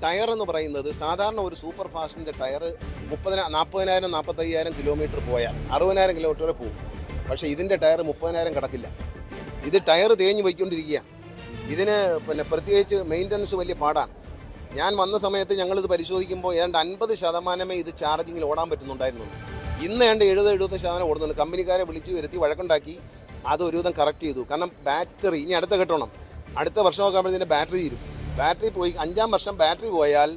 Tyre എന്ന് പറയുന്നത് സാധാരണ ഒരു സൂപ്പർ ഫാസ്റ്റിൻ്റെ ടയർ 40,000 45,000 കിലോമീറ്റർ പോയാൽ 60,000 കിലോമീറ്റർ വരെ പോകും. പക്ഷേ ഇതിൻ്റെ ടയർ 30,000 കടക്കില്ല. ഇത് ടയർ തേഞ്ഞ് പോയിക്കൊണ്ടിരിക്കുക. ഇതിന് പ്രത്യേകിച്ച് മെയിൻ്റനൻസ് വലിയ പാടാണ്. ഞാൻ വന്ന സമയത്ത് ഞങ്ങളിത് പരിശോധിക്കുമ്പോൾ ഏതാണ്ട് 50% ഇത് ചാർജിങ്ങിൽ ഓടാൻ പറ്റുന്നുണ്ടായിരുന്നുള്ളൂ. ഇന്ന് ഏതാണ്ട് 70-75% ഓടുന്നുണ്ട്. കമ്പനിക്കാരെ വിളിച്ച് വരുത്തി വഴക്കുണ്ടാക്കി അത് ഒരുവിധം കറക്റ്റ് ചെയ്തു. കാരണം ബാറ്ററി ഇനി അടുത്ത ഘട്ടണം, അടുത്ത വർഷമൊക്കെ ആകുമ്പോഴത്തേൻ്റെ ബാറ്ററി തീരും. ബാറ്ററി പോയി 5-ാം വർഷം ബാറ്ററി പോയാൽ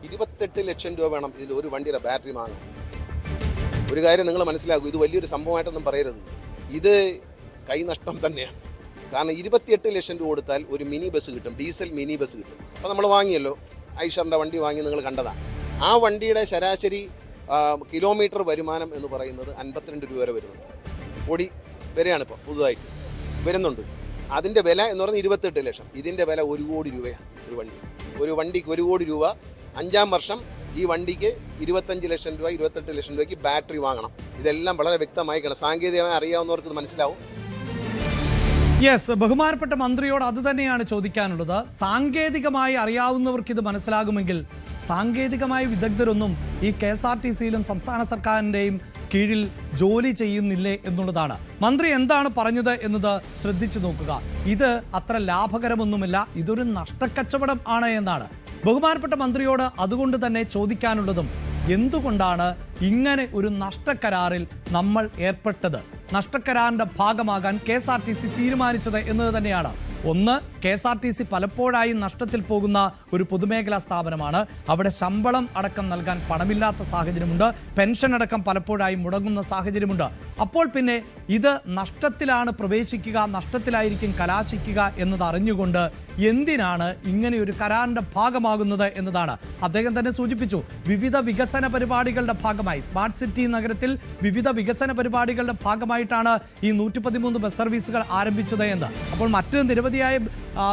28 ലക്ഷം രൂപ വേണം ഇതിൽ ഒരു വണ്ടിയുടെ ബാറ്ററി വാങ്ങാൻ. ഒരു കാര്യം നിങ്ങൾ മനസ്സിലാക്കൂ, ഇത് വലിയൊരു സംഭവമായിട്ടൊന്നും പറയരുത്. ഇത് കൈനഷ്ടം തന്നെയാണ്. കാരണം 28 ലക്ഷം രൂപ കൊടുത്താൽ ഒരു മിനി ബസ് കിട്ടും, ഡീസൽ മിനി ബസ് കിട്ടും. അപ്പോൾ നമ്മൾ വാങ്ങിയല്ലോ, ഐഷറിൻ്റെ വണ്ടി വാങ്ങി നിങ്ങൾ കണ്ടതാണ്. ആ വണ്ടിയുടെ ശരാശരി കിലോമീറ്റർ വരുമാനം എന്ന് പറയുന്നത് 52 രൂപ വരെ വരുന്നുണ്ട്. കോടി വരെയാണ് ഇപ്പോൾ പുതുതായിട്ട് വരുന്നുണ്ട്. അതിൻ്റെ വില എന്ന് പറയുന്നത് 28 ലക്ഷം. ഇതിൻ്റെ വില 1 കോടി രൂപയാണ് ഒരു വണ്ടിക്ക് 1 കോടി രൂപ. 5-ാം വർഷം ഈ വണ്ടിക്ക് 25 ലക്ഷം രൂപ 28 ലക്ഷം രൂപയ്ക്ക് ബാറ്ററി വാങ്ങണം. ഇതെല്ലാം വളരെ വ്യക്തമായി കാണാം. സാങ്കേതികമായി അറിയാവുന്നവർക്ക് ഇത് മനസ്സിലാവും. യെസ്, ബഹുമാനപ്പെട്ട മന്ത്രിയോട് അത് തന്നെയാണ് ചോദിക്കാനുള്ളത്. സാങ്കേതികമായി അറിയാവുന്നവർക്ക് ഇത് മനസ്സിലാകുമെങ്കിൽ സാങ്കേതികമായ വിദഗ്ധരൊന്നും ഈ KSRTCയിലും സംസ്ഥാന സർക്കാരിൻ്റെയും കീഴിൽ ജോലി ചെയ്യുന്നില്ലേ എന്നുള്ളതാണ്. മന്ത്രി എന്താണ് പറഞ്ഞത് എന്നത് ശ്രദ്ധിച്ചു നോക്കുക. ഇത് അത്ര ലാഭകരമൊന്നുമില്ല, ഇതൊരു നഷ്ടക്കച്ചവടം ആണ് എന്നാണ് ബഹുമാനപ്പെട്ട മന്ത്രിയോട് അതുകൊണ്ട് തന്നെ ചോദിക്കാനുള്ളതും. എന്തുകൊണ്ടാണ് ഇങ്ങനെ ഒരു നഷ്ടക്കരാറിൽ നമ്മൾ ഏർപ്പെട്ടത്, നഷ്ടക്കരാറിന്റെ ഭാഗമാകാൻ KSRTC തീരുമാനിച്ചത് എന്നത് തന്നെയാണ്. ഒന്ന്, KSRTC പലപ്പോഴായി നഷ്ടത്തിൽ പോകുന്ന ഒരു പൊതുമേഖലാ സ്ഥാപനമാണ്. അവിടെ ശമ്പളം അടക്കം നൽകാൻ പണമില്ലാത്ത സാഹചര്യമുണ്ട്, പെൻഷൻ അടക്കം പലപ്പോഴായി മുടങ്ങുന്ന സാഹചര്യമുണ്ട്. അപ്പോൾ പിന്നെ ഇത് നഷ്ടത്തിലാണ് പ്രവേശിക്കുക, നഷ്ടത്തിലായിരിക്കും കലാശിക്കുക എന്നത് അറിഞ്ഞുകൊണ്ട് എന്തിനാണ് ഇങ്ങനെ ഒരു കരാറിന്റെ ഭാഗമാകുന്നത് എന്നതാണ് അദ്ദേഹം തന്നെ സൂചിപ്പിച്ചു. വിവിധ വികസന പരിപാടികളുടെ ഭാഗമായി സ്മാർട്ട് സിറ്റി നഗരത്തിൽ വിവിധ വികസന പരിപാടികളുടെ ഭാഗമായിട്ടാണ് ഈ 113 ബസ് സർവീസുകൾ ആരംഭിച്ചത് എന്ന്. അപ്പോൾ മറ്റ് നിരവധിയായ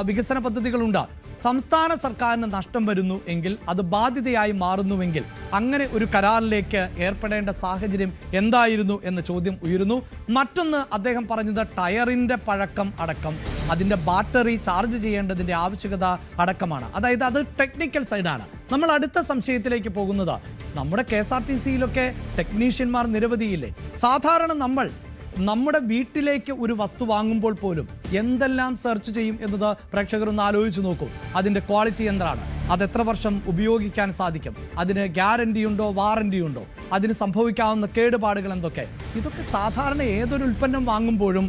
വികസന പദ്ധതികളുണ്ട്. സംസ്ഥാന സർക്കാരിന് നഷ്ടം വരുന്നു എങ്കിൽ, അത് ബാധ്യതയായി മാറുന്നുവെങ്കിൽ അങ്ങനെ ഒരു കരാറിലേക്ക് ഏർപ്പെടേണ്ട സാഹചര്യം എന്തായിരുന്നു എന്ന ചോദ്യം ഉയരുന്നു. മറ്റൊന്ന് അദ്ദേഹം പറഞ്ഞത് ടയറിൻ്റെ പഴക്കം അടക്കം അതിൻ്റെ ബാറ്ററി ചാർജ് ചെയ്യേണ്ടതിൻ്റെ ആവശ്യകത അടക്കമാണ്. അതായത് അത് ടെക്നിക്കൽ സൈഡാണ്. നമ്മൾ അടുത്ത സംശയത്തിലേക്ക് പോകുന്നത്, നമ്മുടെ KSRTCയിലൊക്കെ ടെക്നീഷ്യന്മാർ നിരവധിയില്ലേ? സാധാരണ നമ്മുടെ വീട്ടിലേക്ക് ഒരു വസ്തു വാങ്ങുമ്പോൾ പോലും എന്തെല്ലാം സെർച്ച് ചെയ്യും എന്നത് പ്രേക്ഷകർ ഒന്ന് ആലോചിച്ച് നോക്കൂ. അതിൻ്റെ ക്വാളിറ്റി എന്താണ്, അത് എത്ര വർഷം ഉപയോഗിക്കാൻ സാധിക്കും, അതിന് ഗ്യാരണ്ടി ഉണ്ടോ, വാറണ്ടി ഉണ്ടോ, അതിന് സംഭവിക്കാവുന്ന കേടുപാടുകൾ എന്തൊക്കെ. ഇതൊക്കെ സാധാരണ ഏതൊരു ഉൽപ്പന്നം വാങ്ങുമ്പോഴും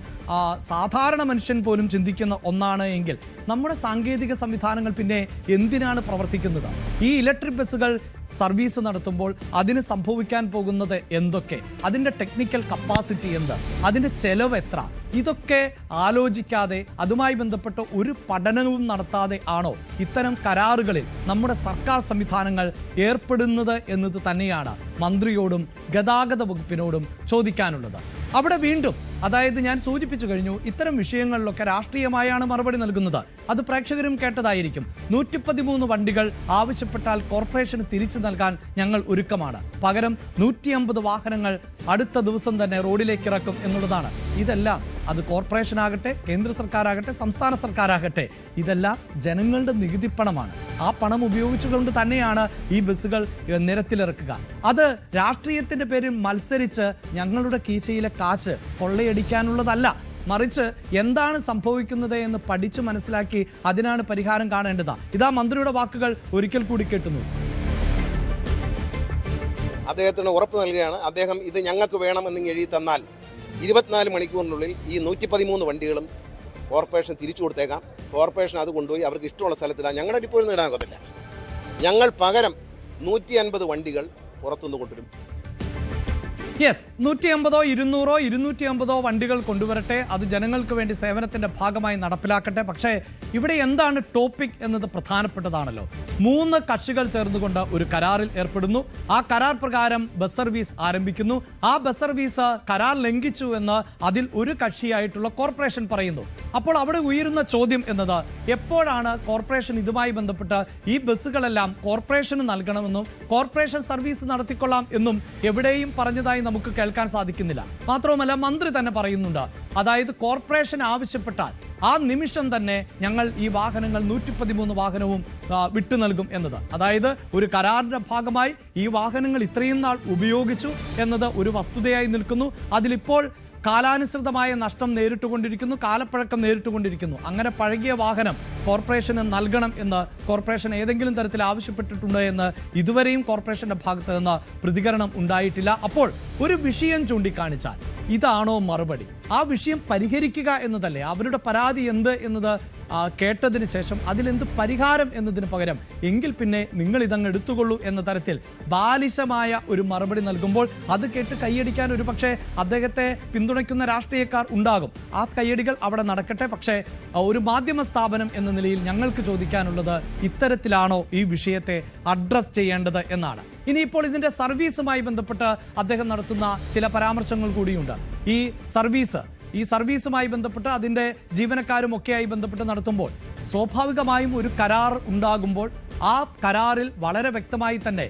സാധാരണ മനുഷ്യൻ പോലും ചിന്തിക്കുന്ന ഒന്നാണ് എങ്കിൽ നമ്മുടെ സാങ്കേതിക സംവിധാനങ്ങൾ പിന്നെ എന്തിനാണ് പ്രവർത്തിക്കുന്നത്? ഈ ഇലക്ട്രിക് ബസ്സുകൾ സർവീസ് നടത്തുമ്പോൾ അതിന് സംഭവിക്കാൻ പോകുന്നത് എന്തൊക്കെ, അതിൻ്റെ ടെക്നിക്കൽ കപ്പാസിറ്റി എന്ത്, അതിൻ്റെ ചെലവ് എത്ര, ഇതൊക്കെ ആലോചിക്കാതെ അതുമായി ബന്ധപ്പെട്ട ഒരു പഠനവും നടത്താതെ ആണോ ഇത്തരം കരാറുകളിൽ നമ്മുടെ സർക്കാർ സംവിധാനങ്ങൾ ഏർപ്പെടുന്നത് എന്നത് തന്നെയാണ് മന്ത്രിയോടും ഗതാഗത വകുപ്പിനോടും ചോദിക്കാനുള്ളത്. അവിടെ വീണ്ടും, അതായത് ഞാൻ സൂചിപ്പിച്ചു കഴിഞ്ഞു, ഇത്തരം വിഷയങ്ങളിലൊക്കെ രാഷ്ട്രീയമായാണ് മറുപടി നൽകുന്നത്. അത് പ്രേക്ഷകരും കേട്ടതായിരിക്കും. 113 വണ്ടികൾ ആവശ്യപ്പെട്ടാൽ കോർപ്പറേഷന് തിരിച്ചു നൽകാൻ ഞങ്ങൾ ഒരുക്കമാണ്, പകരം 150 വാഹനങ്ങൾ അടുത്ത ദിവസം തന്നെ റോഡിലേക്ക് ഇറക്കും എന്നുള്ളതാണ്. ഇതെല്ലാം അത് കോർപ്പറേഷൻ ആകട്ടെ, കേന്ദ്ര സർക്കാരാകട്ടെ, സംസ്ഥാന സർക്കാരാകട്ടെ, ഇതെല്ലാം ജനങ്ങളുടെ നികുതി പണമാണ്. ആ പണം ഉപയോഗിച്ചുകൊണ്ട് തന്നെയാണ് ഈ ബസ്സുകൾ നിരത്തിലിറക്കുക. അത് രാഷ്ട്രീയത്തിൻ്റെ പേരിൽ മത്സരിച്ച് ഞങ്ങളുടെ കീശയിലെ കാശ് കൊള്ളയടിക്കാനുള്ളതല്ല, മറിച്ച് എന്താണ് സംഭവിക്കുന്നത് എന്ന് പഠിച്ചു മനസ്സിലാക്കി അതിനാണ് പരിഹാരം കാണേണ്ടത്. ഇതാ മന്ത്രിയുടെ വാക്കുകൾ ഒരിക്കൽ കൂടി കേട്ടുന്നു. അദ്ദേഹത്തിന് ഉറപ്പ് നൽകുകയാണ്. അദ്ദേഹം ഇത് ഞങ്ങൾക്ക് വേണമെന്ന് എഴുതി തന്നാൽ 24 മണിക്കൂറിനുള്ളിൽ ഈ 113 വണ്ടികളും കോർപ്പറേഷൻ തിരിച്ചു കൊടുത്തേക്കാം. കോർപ്പറേഷൻ അത് കൊണ്ടുപോയി അവർക്ക് ഇഷ്ടമുള്ള സ്ഥലത്തിടാൻ ഞങ്ങളുടെ ഡിപ്പോയിൽ ഇടാൻ ഒക്കത്തില്ല. ഞങ്ങൾ പകരം 150 വണ്ടികൾ പുറത്തുനിന്ന് കൊണ്ടുവരും. യെസ്, 150, 200, 250 വണ്ടികൾ കൊണ്ടുവരട്ടെ, അത് ജനങ്ങൾക്ക് വേണ്ടി സേവനത്തിന്റെ ഭാഗമായി നടപ്പിലാക്കട്ടെ. പക്ഷേ ഇവിടെ എന്താണ് ടോപ്പിക് എന്നത് പ്രധാനപ്പെട്ടതാണല്ലോ. 3 കക്ഷികൾ ചേർന്നുകൊണ്ട് ഒരു കരാറിൽ ഏർപ്പെടുന്നു. ആ കരാർ പ്രകാരം ബസ് സർവീസ് ആരംഭിക്കുന്നു. ആ ബസ് സർവീസ് കരാർ ലംഘിച്ചു എന്ന് അതിൽ ഒരു കക്ഷിയായിട്ടുള്ള കോർപ്പറേഷൻ പറയുന്നു. അപ്പോൾ അവിടെ ഉയരുന്ന ചോദ്യം എന്നത്, എപ്പോഴാണ് കോർപ്പറേഷൻ ഇതുമായി ബന്ധപ്പെട്ട് ഈ ബസ്സുകളെല്ലാം കോർപ്പറേഷന് നൽകണമെന്നും കോർപ്പറേഷൻ സർവീസ് നടത്തിക്കൊള്ളാം എന്നും എവിടെയും പറഞ്ഞതായി നമുക്ക് കേൾക്കാൻ സാധിക്കുന്നില്ല. മാത്രവുമല്ല, മന്ത്രി തന്നെ പറയുന്നുണ്ട്, അതായത് കോർപ്പറേഷൻ ആവശ്യപ്പെട്ടാൽ ആ നിമിഷം തന്നെ ഞങ്ങൾ ഈ വാഹനങ്ങൾ 113 വാഹനവും വിട്ടു നൽകും എന്നത്. അതായത് ഒരു കരാറിന്റെ ഭാഗമായി ഈ വാഹനങ്ങൾ ഇത്രയും നാൾ ഉപയോഗിച്ചു എന്നത് ഒരു വസ്തുതയായി നിൽക്കുന്നു. അതിലിപ്പോൾ കാലാനുസൃതമായ നഷ്ടം നേരിട്ടുകൊണ്ടിരിക്കുന്നു, കാലപ്പഴക്കം നേരിട്ടുകൊണ്ടിരിക്കുന്നു. അങ്ങനെ പഴകിയ വാഹനം കോർപ്പറേഷന് നൽകണം എന്ന് കോർപ്പറേഷൻ ഏതെങ്കിലും തരത്തിൽ ആവശ്യപ്പെട്ടിട്ടുണ്ട് എന്ന് ഇതുവരെയും കോർപ്പറേഷന്റെ ഭാഗത്ത് നിന്ന് പ്രതികരണം ഉണ്ടായിട്ടില്ല. അപ്പോൾ ഒരു വിഷയം ചൂണ്ടിക്കാണിച്ചാൽ ഇതാണോ മറുപടി? ആ വിഷയം പരിഹരിക്കുക എന്നതല്ലേ? അവരുടെ പരാതി എന്ത് എന്നത് കേട്ടതിന് ശേഷം അതിലെന്ത് പരിഹാരം എന്നതിന് പകരം എങ്കിൽ പിന്നെ നിങ്ങൾ ഇതങ്ങ് എടുത്തുകൊള്ളൂ എന്ന തരത്തിൽ ബാലിശമായ ഒരു മറുപടി നൽകുമ്പോൾ അത് കേട്ട് കൈയടിക്കാൻ ഒരു പക്ഷേ അദ്ദേഹത്തെ പിന്തുണയ്ക്കുന്ന രാഷ്ട്രീയക്കാർ ഉണ്ടാകും. ആ കൈയടികൾ അവിടെ നടക്കട്ടെ. പക്ഷേ ഒരു മാധ്യമ സ്ഥാപനം എന്ന നിലയിൽ ഞങ്ങൾക്ക് ചോദിക്കാനുള്ളത് ഇത്തരത്തിലാണോ ഈ വിഷയത്തെ അഡ്രസ് ചെയ്യേണ്ടത് എന്നാണ്. ഇനിയിപ്പോൾ ഇതിൻ്റെ സർവീസുമായി ബന്ധപ്പെട്ട് അദ്ദേഹം നടത്തുന്ന ചില പരാമർശങ്ങൾ കൂടിയുണ്ട്. ഈ സർവീസുമായി ബന്ധപ്പെട്ട് അതിൻ്റെ ജീവനക്കാരും ഒക്കെയായി ബന്ധപ്പെട്ട് നടത്തുമ്പോൾ സ്വാഭാവികമായും ഒരു കരാർ ഉണ്ടാകുമ്പോൾ ആ കരാറിൽ വളരെ വ്യക്തമായി തന്നെ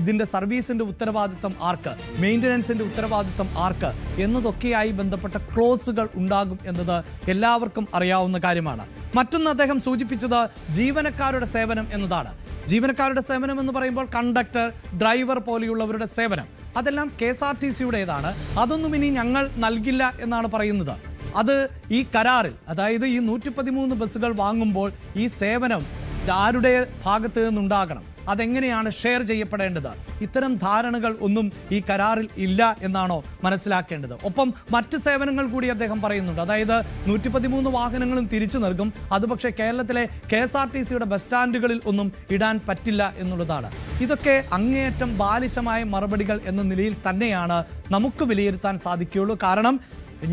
ഇതിൻ്റെ സർവീസിൻ്റെ ഉത്തരവാദിത്തം ആർക്ക്, മെയിൻ്റനൻസിൻ്റെ ഉത്തരവാദിത്തം ആർക്ക് എന്നതൊക്കെയായി ബന്ധപ്പെട്ട ക്ലോസുകൾ ഉണ്ടാകും എന്നത് എല്ലാവർക്കും അറിയാവുന്ന കാര്യമാണ്. മറ്റൊന്ന് അദ്ദേഹം സൂചിപ്പിച്ചത് ജീവനക്കാരുടെ സേവനം എന്നതാണ്. ജീവനക്കാരുടെ സേവനം എന്ന് പറയുമ്പോൾ കണ്ടക്ടർ, ഡ്രൈവർ പോലെയുള്ളവരുടെ സേവനം അതെല്ലാം KSRTCയുടേതാണ്. അതൊന്നും ഇനി ഞങ്ങൾ നൽകില്ല എന്നാണ് പറയുന്നത്. അത് ഈ കരാറിൽ, അതായത് ഈ 113 ബസ്സുകൾ വാങ്ങുമ്പോൾ ഈ സേവനം ആരുടെ ഭാഗത്ത് നിന്നുണ്ടാകണം, അതെങ്ങനെയാണ് ഷെയർ ചെയ്യപ്പെടേണ്ടത്, ഇത്തരം ധാരണകൾ ഒന്നും ഈ കരാറിൽ ഇല്ല എന്നാണോ മനസ്സിലാക്കേണ്ടത്? ഒപ്പം മറ്റ് സേവനങ്ങൾ കൂടി അദ്ദേഹം പറയുന്നുണ്ട്. അതായത് 113 വാഹനങ്ങളും തിരിച്ചു നൽകും, അത് പക്ഷേ കേരളത്തിലെ KSRTCയുടെ ബസ് സ്റ്റാൻഡുകളിൽ ഒന്നും ഇടാൻ പറ്റില്ല എന്നുള്ളതാണ്. ഇതൊക്കെ അങ്ങേയറ്റം ബാലിശമായ മറുപടികൾ എന്ന നിലയിൽ തന്നെയാണ് നമുക്ക് വിലയിരുത്താൻ സാധിക്കുകയുള്ളൂ. കാരണം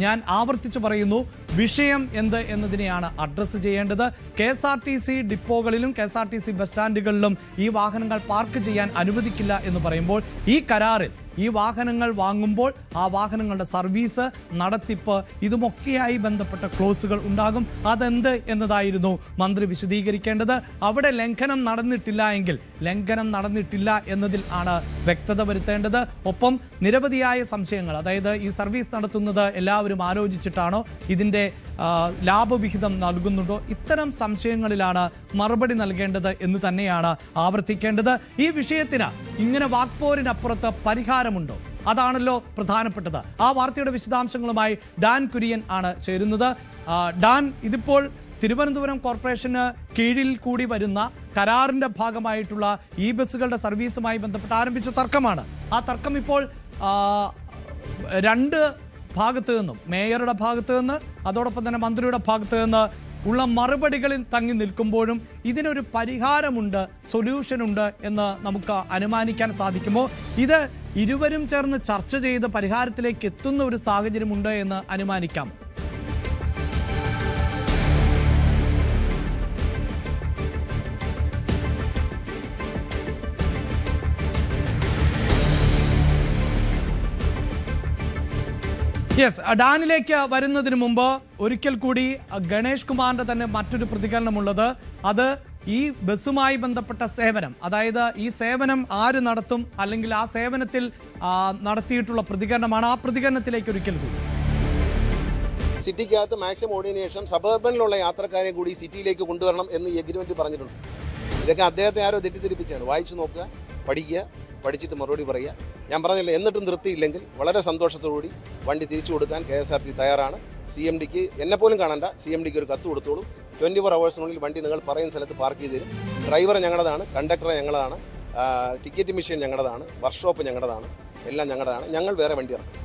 ഞാൻ ആവർത്തിച്ചു പറയുന്നു, വിഷയം എന്ത് എന്നതിനെയാണ് അഡ്രസ്സ് ചെയ്യേണ്ടത്. KSRTC ഡിപ്പോകളിലും KSRTC ബസ് സ്റ്റാൻഡുകളിലും ഈ വാഹനങ്ങൾ പാർക്ക് ചെയ്യാൻ അനുവദിക്കില്ല എന്ന് പറയുമ്പോൾ ഈ കരാറിൽ ഈ വാഹനങ്ങൾ വാങ്ങുമ്പോൾ ആ വാഹനങ്ങളുടെ സർവീസ്, നടത്തിപ്പ് ഇതുമൊക്കെയായി ബന്ധപ്പെട്ട ക്ലോസുകൾ ഉണ്ടാകും. അതെന്ത് എന്നതായിരുന്നു മന്ത്രി വിശദീകരിക്കേണ്ടത്. അവിടെ ലംഘനം നടന്നിട്ടില്ല എങ്കിൽ ലംഘനം നടന്നിട്ടില്ല എന്നതിൽ ആണ് വ്യക്തത വരുത്തേണ്ടത്. ഒപ്പം നിരവധിയായ സംശയങ്ങൾ, അതായത് ഈ സർവീസ് നടത്തുന്നത് എല്ലാവരും ആലോചിച്ചിട്ടാണോ, ഇതിൻ്റെ ലാഭവിഹിതം നൽകുന്നുണ്ടോ, ഇത്തരം സംശയങ്ങളിലാണ് മറുപടി നൽകേണ്ടത് എന്ന് തന്നെയാണ് ആവർത്തിക്കേണ്ടത്. ഈ വിഷയത്തിന് ഇങ്ങനെ വാക്പോരിനപ്പുറത്ത് പരിഹാരമുണ്ടോ? അതാണല്ലോ പ്രധാനപ്പെട്ടത്. ആ വാർത്തയുടെ വിശദാംശങ്ങളുമായി ഡാൻ കുര്യൻ ആണ് ചേരുന്നത്. ഡാൻ, ഇതിപ്പോൾ തിരുവനന്തപുരം കോർപ്പറേഷന് കീഴിൽ കൂടി വരുന്ന കരാറിൻ്റെ ഭാഗമായിട്ടുള്ള ഈ ബസ്സുകളുടെ സർവീസുമായി ബന്ധപ്പെട്ട് ആരംഭിച്ച തർക്കമാണ്. ആ തർക്കം ഇപ്പോൾ രണ്ട് ഭാഗത്തു നിന്നും, മേയറുടെ ഭാഗത്തു നിന്ന് അതോടൊപ്പം തന്നെ മന്ത്രിയുടെ ഭാഗത്തു നിന്ന് ഉള്ള മറുപടികളിൽ തങ്ങി നിൽക്കുമ്പോഴും ഇതിനൊരു പരിഹാരമുണ്ട്, സൊല്യൂഷനുണ്ട് എന്ന് നമുക്ക് അനുമാനിക്കാൻ സാധിക്കുമോ? ഇത് ഇരുവരും ചേർന്ന് ചർച്ച ചെയ്ത് പരിഹാരത്തിലേക്ക് എത്തുന്ന ഒരു സാഹചര്യമുണ്ട് എന്ന് അനുമാനിക്കാം. യെസ്, ഡാനിലേക്ക് വരുന്നതിന് മുമ്പ് ഒരിക്കൽ കൂടി ഗണേഷ് കുമാറിന്റെ തന്നെ മറ്റൊരു പ്രതികരണമുള്ളത്, അത് ഈ ബസ്സുമായി ബന്ധപ്പെട്ട സേവനം, അതായത് ഈ സേവനം ആര് നടത്തും, അല്ലെങ്കിൽ ആ സേവനത്തിൽ നടത്തിയിട്ടുള്ള പ്രതികരണമാണ്. ആ പ്രതികരണത്തിലേക്ക് ഒരിക്കൽ കൂടി. സിറ്റിക്കകത്ത് മാക്സിമം ഓടിയതിനു ശേഷം സബർബനിലുള്ള യാത്രക്കാരെ കൂടി സിറ്റിയിലേക്ക് കൊണ്ടുവരണം എന്ന് ഈ എഗ്രിമെന്റ് പറഞ്ഞിട്ടുണ്ട്. ഇതൊക്കെ അദ്ദേഹത്തെ ആരോ തെറ്റിദ്ധരിപ്പിച്ചാണ്. വായിച്ചു നോക്കുക, പഠിക്കുക, പഠിച്ചിട്ട് മറുപടി പറയുക. ഞാൻ പറഞ്ഞില്ല, എന്നിട്ടും നിർത്തിയില്ലെങ്കിൽ വളരെ സന്തോഷത്തോടുകൂടി വണ്ടി തിരിച്ചു കൊടുക്കാൻ KSRTC തയ്യാറാണ്. CMDക്ക് എന്നെപ്പോലും കാണണ്ട, CMDക്ക് ഒരു കത്ത് കൊടുത്തോളൂ. 24 hours വണ്ടി നിങ്ങൾ പറയുന്ന സ്ഥലത്ത് പാർക്ക് ചെയ്ത് തരും. ഡ്രൈവർ ഞങ്ങളുടേതാണ്, കണ്ടക്ടർ ഞങ്ങളുടേതാണ്, ടിക്കറ്റ് മെഷീൻ ഞങ്ങളുടേതാണ്, വർക്ക്ഷോപ്പ് ഞങ്ങളുടേതാണ്, എല്ലാം ഞങ്ങളുടേതാണ്. ഞങ്ങൾ വേറെ വണ്ടി ഇറക്കും.